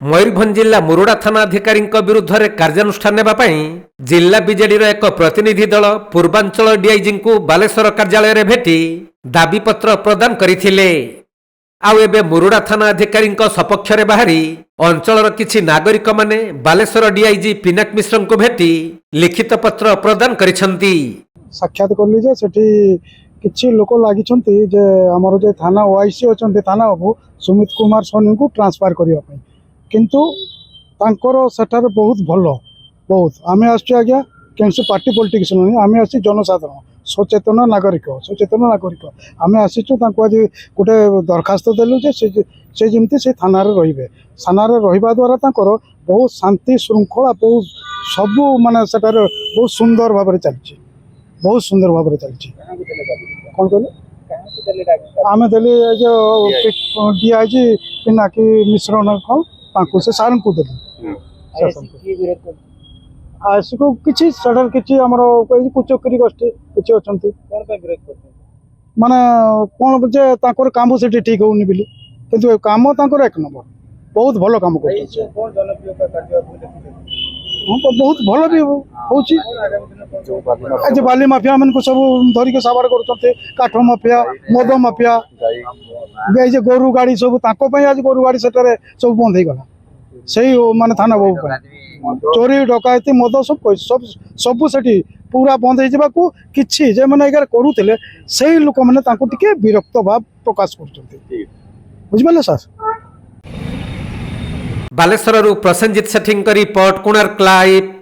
मयूरभंज जिला मुरुडा थाना अधिकारी विरुद्ध में कार्यानुष्ठान नेबा जिला बीजेडी एक प्रतिनिधि दल पूर्वांचल डीआईजी को बालेश्वर कार्यालय में भेटी दाबीपत्र प्रदान करथिले। आउ एबे मुरुडा थाना अधिकारी सपक्ष में बाहरी अंचल किछि नागरिक माने बालेश्वर डीआईजी पिनाक मिश्र को भेटी लिखित पत्र प्रदान करिसंती। साक्षात करली जे सेठी किछि लोक लागिसंती जे हमर जे थाना ओआईसी अछंती थाना बाबू सुमित कुमार सोनी को ट्रांसफर करिया पई, किंतु तांकर सेठार बहुत भलो बहुत आमे आछी आज्ञा कैंसी पार्टी पॉलिटिक्स नहीं, आमे आसी जनसाधारण सचेतन नागरिक आमे आसीचु तांको आज गोटे दरखास्त देलु जे से जेमती से थाना रे रहिबे। थाना रे रहिबा द्वारा तांकर बहुत शांति श्रृंखला बहुत सबु माने सेठार बहुत सुंदर भाव में चलछि, बहुत सुंदर भाव में चलछि। कौन कहले आमे देली जो डीआईजी पिनाकी मिश्र न तांको से सारन को देली आसी को किछि सडर किछि हमरो कोइ कुचकरी गोष्ठी किछि अछंती कोन पे विरोध करते माने कोन जे तांकर काम सेठी ठीक होउनी बिली, किंतु काम तांकर एक नंबर बहुत भलो काम करते छै। कोन जनप्रिय का कार्य आपने देखि हम तो बहुत भलो भी होउची। आज बाली माफिया मन को सब धरि के साबार करछते, काठ माफिया मद माफिया गई जे गोरु गाड़ी सब तांको पई आज गोरु गाड़ी सेटारे सब बंद हे गला सही माने थाना बाबू पर चोरी डकायती मद सब सेठी पूरा बंद हो जावा को किछि जे माने एगार करूथिले सेही लोक माने तांको टिके विरक्त भाव प्रकाश करछथि। बुझिबले सर। बालेश्वर प्रसेनजीत सेठी रिपोर्ट कोणार्क लाइव।